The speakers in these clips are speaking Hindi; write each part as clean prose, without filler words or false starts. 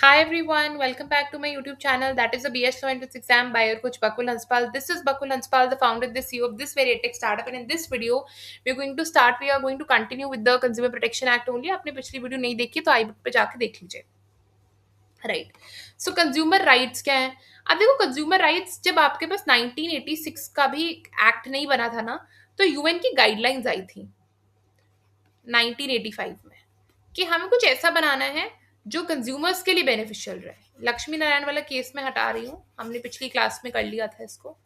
Hi everyone, welcome back to my YouTube channel. That is the BS Law Entrance Exam by your coach Bakul Hanspal. This is Bakul Hanspal, the founder, the CEO of this very tech startup. And in this video, we are going to continue with the Consumer Protection Act only. आपने पिछली वीडियो नहीं देखी तो आई बुक पे जाके देख लीजिए. राइट. सो कंज्यूमर राइट्स क्या है? अब देखो, कंज्यूमर राइट्स जब आपके पास 1986 का भी एक्ट नहीं बना था ना, तो यूएन की गाइडलाइंस आई थी 1985 में कि हमें कुछ ऐसा बनाना है जो कंज्यूमर्स के लिए बेनिफिशियल रहे. लक्ष्मी नारायण वाला केस में हटा रही हूँ, हमने पिछली क्लास में कर लिया था इसको.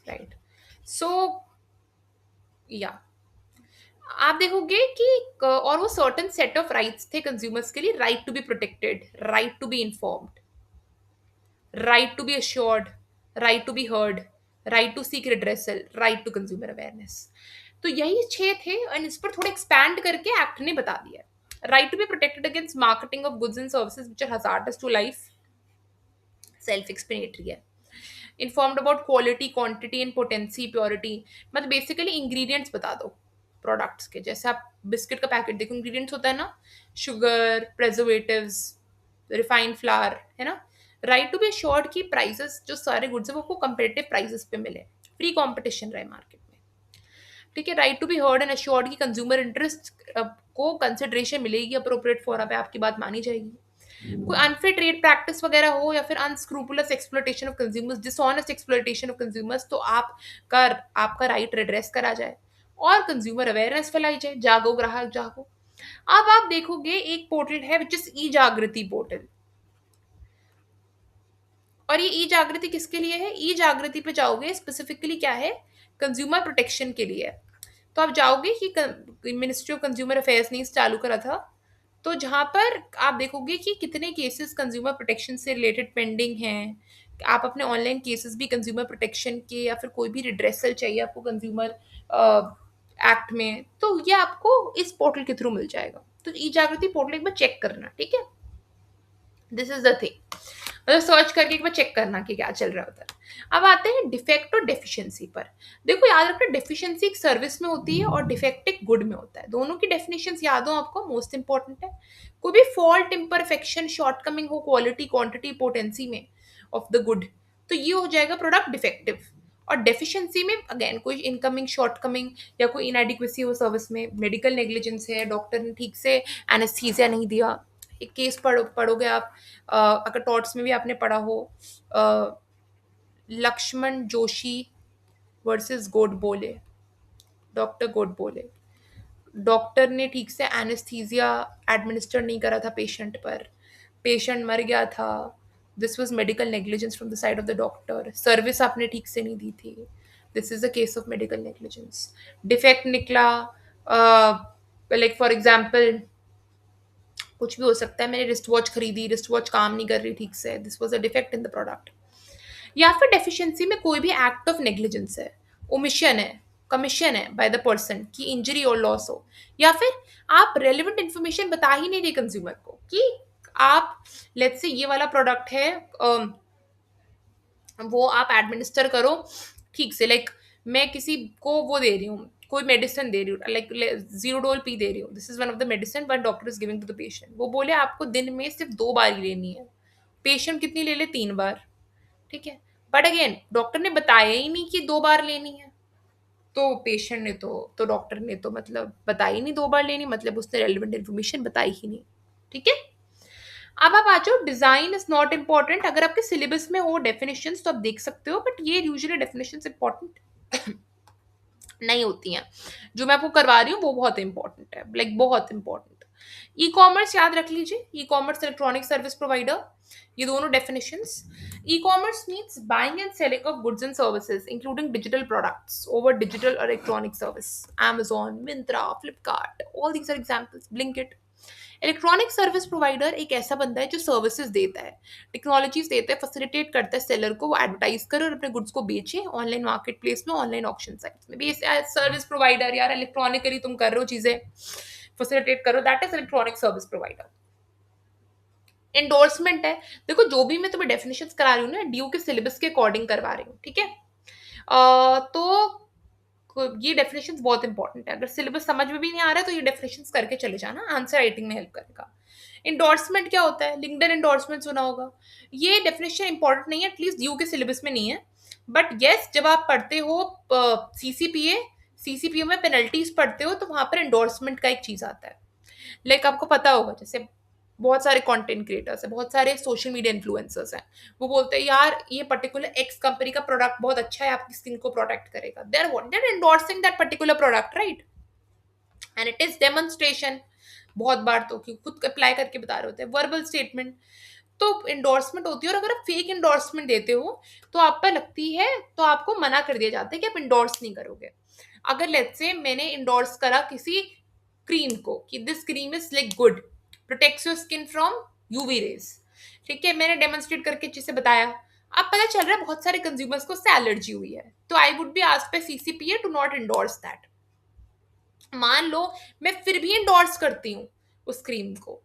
राइट. सो या आप देखोगे कि और वो सर्टन सेट ऑफ राइट्स थे कंज्यूमर्स के लिए. Right to be protected, right to be informed, right to be assured, right to be heard, right to seek redressal, right to consumer awareness. तो यही छह थे और इस पर थोड़ा एक्सपैंड करके एक्ट ने बता दिया. Right to be protected against marketing of goods and services which are hazardous to life, self explanatory है. Informed about quality, quantity and potency, purity. मतलब बेसिकली इंग्रेडिएंट्स बता दो प्रोडक्ट्स के. जैसे आप बिस्किट का पैकेट देखो, इंग्रेडिएंट्स होता है ना, शुगर, प्रेजर्वेटिव्स, रिफाइंड फ्लावर, है ना. राइट टू बी अश्योर्ड की प्राइसेस जो सारे गुड्स है वो आपको कंपेटिटिव प्राइसेस पे मिले, फ्री कंपटीशन रहे मार्केट में. ठीक है. Right to be heard and assured की कंज्यूमर इंटरेस्ट को कंसिडरेशन मिलेगी अप्रोप्रिएट फोरम पे, आपकी बात मानी जाएगी. कोई अनफेयर ट्रेड प्रैक्टिस वगैरह हो या फिर अनस्क्रूपुलस exploitation of consumers, dishonest exploitation of consumers, तो आपका आपका राइट रिड्रेस करा जाए और कंज्यूमर अवेयरनेस फैलाई जाए. जागो ग्राहक जागो. अब आप देखोगे एक पोर्टल है विच इज ई जागृति पोर्टल. और ये ई जागृति किसके लिए है? ई जागृति पे जाओगे, स्पेसिफिकली क्या है, कंज्यूमर प्रोटेक्शन के लिए है. तो आप जाओगे कि मिनिस्ट्री ऑफ कंज्यूमर अफेयर्स ने इस चालू करा था, तो जहां पर आप देखोगे कि कितने केसेस कंज्यूमर प्रोटेक्शन से रिलेटेड पेंडिंग हैं. आप अपने ऑनलाइन केसेस भी कंज्यूमर प्रोटेक्शन के या फिर कोई भी रिड्रेसल चाहिए आपको कंज्यूमर एक्ट में, तो ये आपको इस पोर्टल के थ्रू मिल जाएगा. तो ई जागृति पोर्टल एक बार चेक करना. ठीक है. This is the thing. मतलब सर्च करके एक बार चेक करना कि क्या चल रहा होता है. अब आते हैं डिफेक्ट और डेफिशिएंसी पर. देखो याद रखना, डेफिशिएंसी एक सर्विस में होती है और डिफेक्ट एक गुड में होता है. दोनों की डेफिनेशंस याद हो आपको, मोस्ट इंपॉर्टेंट है. कोई भी फॉल्ट, इम्परफेक्शन, शॉर्टकमिंग हो क्वालिटी, क्वांटिटी, पोटेंसी में ऑफ द गुड, तो ये हो जाएगा प्रोडक्ट डिफेक्टिव. और डेफिशिएंसी में अगेन कोई इनकमिंग, शॉर्टकमिंग या कोई इनएडिक्वेसी हो सर्विस में, मेडिकल नेग्लिजेंस है, डॉक्टर ने ठीक से एनेस्थीसिया नहीं दिया. एक केस पढ़ोगे आप, अगर टॉट्स में भी आपने पढ़ा हो, Lakshman Joshi versus Godbole, doctor Godbole. Doctor ने ठीक से एनेस्थीसिया एडमिनिस्टर नहीं करा था पेशेंट पर, पेशेंट मर गया था. This was medical negligence from the side of the doctor. Service आपने ठीक से नहीं दी थी. This is a case of medical negligence. Defect निकला, लाइक फॉर एग्जाम्पल कुछ भी हो सकता है. मैंने रिस्ट वॉच खरीदी, रिस्ट वॉच काम नहीं कर रही ठीक से, this was a defect in the product. या फिर डेफिशिएंसी में कोई भी एक्ट ऑफ नेग्लिजेंस है, ओमिशन है, कमीशन है बाय द पर्सन की इंजरी और लॉस हो, या फिर आप रेलिवेंट इंफॉर्मेशन बता ही नहीं रहे कंज्यूमर को कि आप, लेट्स से ये वाला प्रोडक्ट है, वो आप एडमिनिस्टर करो ठीक से. लाइक मैं किसी को वो दे रही हूँ, कोई मेडिसिन दे रही हूँ, लाइक जीरोडोल पी दे रही हूँ. This is one of the medicine one doctor is giving to the patient. वो बोले आपको दिन में सिर्फ 2 बार ही लेनी है. पेशेंट कितनी ले ले? 3 बार. ठीक है. बट अगेन डॉक्टर ने बताया ही नहीं कि 2 बार लेनी है, तो पेशेंट ने तो डॉक्टर ने तो मतलब बताई नहीं 2 बार लेनी, मतलब उसने रेलिवेंट इन्फॉर्मेशन बताई ही नहीं. ठीक है. अब आप आ जाओ, डिजाइन इज नॉट इम्पॉर्टेंट. अगर आपके सिलेबस में हो डेफिनेशंस तो आप देख सकते हो, बट ये यूजुअली डेफिनेशंस इंपॉर्टेंट नहीं होती हैं. जो मैं आपको करवा रही हूँ वो बहुत इंपॉर्टेंट है, लाइक बहुत इंपॉर्टेंट. ई कॉमर्स याद रख लीजिए, e commerce electronic service provider. ये दोनों definitions. E commerce means buying and selling of goods and services including digital products over digital और electronic service. Amazon, Myntra, Flipkart, all these are examples. Blinkit. Electronic service provider एक ऐसा बंदा है जो सर्विसेज देता है, टेक्नोलॉजीज देता है, फैसिलिटेट करता है सेलर को, वो एडवर्टाइज करे और अपने गुड्स को बेचे ऑनलाइन मार्केट प्लेस में, ऑनलाइन ऑक्शन साइट्स में भी. सर्विस प्रोवाइडर यार, इलेक्ट्रॉनिकली तुम कर रहे हो चीजें, फैसिलिटेट करो, that is electronic service provider. Endorsement है. देखो जो भी मैं तुम्हें डेफिनेशन करा रही हूँ ना, ड्यू के सिलेबस के अकॉर्डिंग करवा रही हूँ. ठीक है. तो ये डेफिनेशंस बहुत इंपॉर्टेंट है, अगर सिलेबस समझ में भी नहीं आ रहा है तो ये डेफिनेशंस करके चले जाना, आंसर राइटिंग में हेल्प करेगा। इंडोर्समेंट क्या होता है? लिंक्डइन इंडोर्समेंट सुना होगा। ये डेफिनेशन इंपॉर्टेंट नहीं है, एटलीस्ट यू के सिलेबस में नहीं है, बट येस जब आप पढ़ते हो सीसीपीए, सीसीपीए में पेनल्टीज पढ़ते हो तो वहां पर इंडोर्समेंट का एक चीज आता है। लाइक आपको पता होगा, जैसे बहुत सारे कंटेंट क्रिएटर्स हैं, बहुत सारे सोशल मीडिया इन्फ्लुएंसर्स हैं, वो बोलते हैं यार ये पर्टिकुलर एक्स कंपनी का प्रोडक्ट बहुत अच्छा है, आपकी स्किन को प्रोटेक्ट करेगा, they're endorsing that particular product, right? And it is demonstration, बहुत बार तो कि खुद अप्लाई करके बता रहे होते हैं, वर्बल स्टेटमेंट, तो इंडोर्समेंट होती है। और अगर आप फेक इंडोर्समेंट देते हो तो आप पर लगती है, तो आपको मना कर दिया जाता है कि आप इंडोर्स नहीं करोगे। अगर लेट्स से मैंने इंडोर्स करा किसी क्रीम को कि this cream is like good, protects your skin from UV rays, ठीक है, मैंने डेमोन्स्ट्रेट करके अच्छे से बताया, अब पता चल रहा है बहुत सारे कंज्यूमर्स को उससे एलर्जी हुई है, तो I would be asked by CCPA to not endorse that. मान लो मैं फिर भी इंडोर्स करती हूँ उस क्रीम को,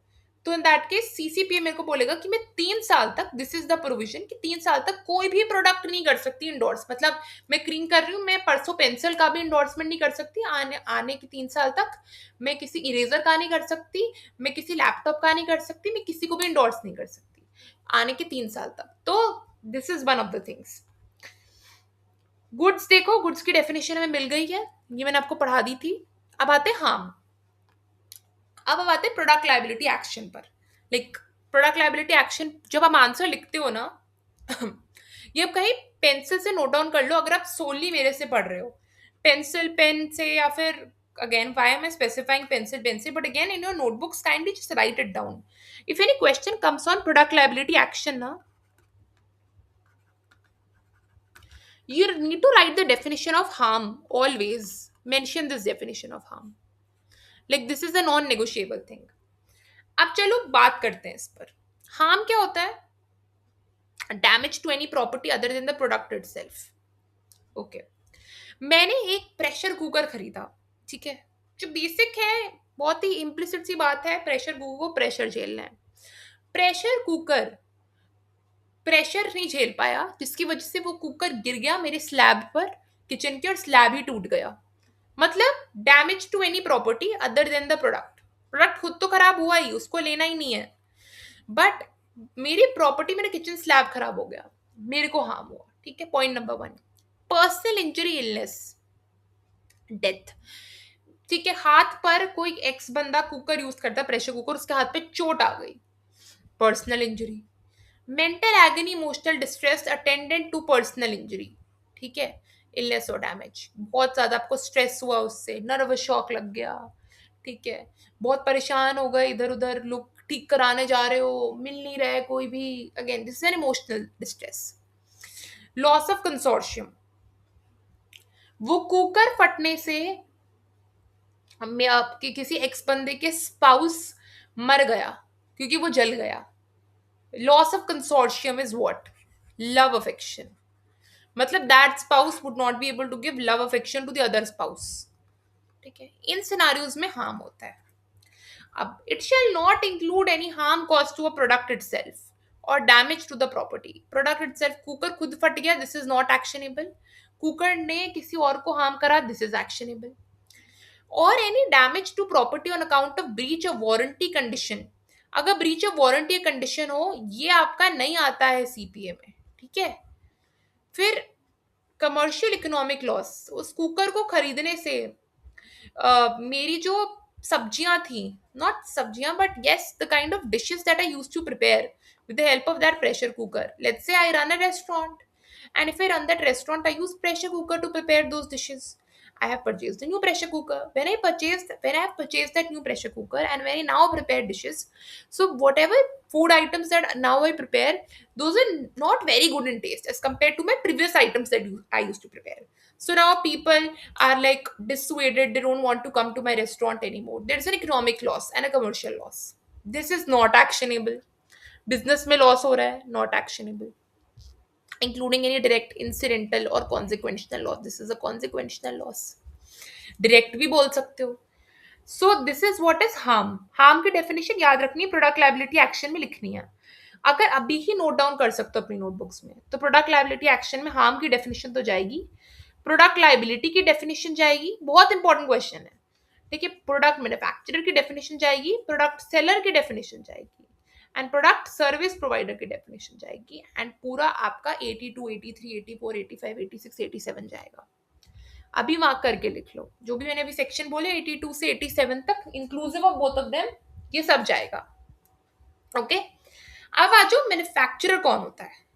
तो इन दैट केस सीसीपीए मेरे को बोलेगा कि मैं 3 साल तक, दिस इज द प्रोविजन, कि 3 साल तक कोई भी प्रोडक्ट नहीं कर सकती इंडोर्स। मतलब मैं क्रीम कर रही हूँ, मैं परसों पेंसिल का भी इंडोर्समेंट नहीं कर सकती, आने आने के 3 साल तक मैं किसी इरेजर का नहीं कर सकती, मैं किसी लैपटॉप का नहीं कर सकती, मैं किसी को भी इंडोर्स नहीं कर सकती आने के 3 साल तक। तो this is one of the things. Goods देखो, गुड्स की डेफिनेशन हमें मिल गई है, ये मैंने आपको पढ़ा दी थी। अब आते हैं हार्म। अब आते हैं प्रोडक्ट लाइबिलिटी एक्शन पर। लाइक प्रोडक्ट लाइबिलिटी एक्शन, जब हम आंसर लिखते हो ना ये अब कहीं पेंसिल से नोट डाउन कर लो, अगर आप सोली मेरे से पढ़ रहे हो पेंसिल पेन से, या फिर again why am I specifying pencil, but again in your notebooks kindly just write it down. If any question comes on product liability action na, you need to write the definition of harm, always mention this definition of harm, like this is a non negotiable thing. अब चलो बात करते हैं इस पर। हार्म क्या होता है? Damage to any property other than the product itself. Okay, मैंने एक प्रेशर कुकर खरीदा, ठीक है, जो बेसिक है, बहुत ही इम्प्लिसिट सी बात है, प्रेशर कुकर को प्रेशर झेलना है। प्रेशर कुकर प्रेशर नहीं झेल पाया, जिसकी वजह से वो कुकर गिर गया मेरे स्लैब पर, किचन के, और स्लैब ही टूट गया। मतलब damage to any property other than the product. Product खुद तो खराब हुआ ही, उसको लेना ही नहीं है, बट मेरी प्रॉपर्टी, मेरा किचन स्लैब खराब हो गया, मेरे को हार्म हुआ, ठीक है। Point number 1, personal injury, illness, death, ठीक है। हाथ पर कोई एक्स बंदा कुकर यूज करता, प्रेशर कुकर, उसके हाथ पे चोट आ गई, personal injury. Mental agony, emotional distress attendant to personal injury, ठीक है, इलनेस और डैमेज। बहुत ज्यादा आपको स्ट्रेस हुआ उससे, नर्वस शॉक लग गया, ठीक है, बहुत परेशान हो गए, इधर उधर लोग ठीक कराने जा रहे हो, मिल नहीं रहा है कोई भी, again this is an emotional distress. Loss of consortium, वो कुकर फटने से हमें आपके किसी एक्स बंदे के स्पाउस मर गया क्योंकि वो जल गया। Loss of consortium is what? Love affection, मतलब that spouse would not be able to give love affection to the other spouse, ठीक है। इन सिनारियोज में हार्म होता है। अब it shall not include any harm cause to a product itself और damage to the property. Product itself, cooker खुद फट गया, this is not actionable. Cooker ने किसी और को हार्म करा, दिस इज एक्शनेबल। और any damage to property on account of breach of warranty condition. अगर ब्रीच ऑफ वारंटी कंडीशन हो, ये आपका नहीं आता है सीपीए में, ठीक है। फिर कमर्शियल इकोनॉमिक लॉस, उस कुकर को खरीदने से मेरी जो सब्जियां थी, नॉट सब्जियां but yes the kind of dishes that I use to prepare with the help of that pressure cooker. Let's say I run a restaurant, and if I run that restaurant, I use pressure cooker to prepare those dishes. I have purchased a new pressure cooker. When I have purchased that new pressure cooker, and when I now prepare dishes, so whatever food items that now I prepare, those are not very good in taste as compared to my previous items that I used to prepare. So now people are like dissuaded; they don't want to come to my restaurant anymore. There is an economic loss and a commercial loss. This is not actionable. Business में लॉस हो रहा है, not actionable, including any direct, incidental और consequential loss. This is a consequential loss, direct भी बोल सकते हो। So this is what is harm. Harm की डेफिनेशन याद रखनी है, प्रोडक्ट लायबिलिटी एक्शन में लिखनी है। अगर अभी ही नोट डाउन कर सकते हो अपनी नोटबुक्स में, तो प्रोडक्ट लायबिलिटी एक्शन में हार्म की डेफिनेशन तो जाएगी, प्रोडक्ट लाइबिलिटी की डेफिनेशन जाएगी, बहुत इंपॉर्टेंट क्वेश्चन है, ठीक है। प्रोडक्ट मैन्युफैक्चरर की डेफिनेशन जाएगी, प्रोडक्ट सेलर की डेफिनेशन जाएगी, एंड प्रोडक्ट सर्विस प्रोवाइडर की डेफिनेशन जाएगी, एंड पूरा आपका 82, 83, 84, 85, 86, 87 जाएगा। अभी मार्क करके लिख लो, जो भी मैंने अभी सेक्शन बोले 82 से 87 तक inclusive of both of them, ये सब जाएगा। ओके, अब आ जाओ मैन्युफैक्चरर कौन होता है।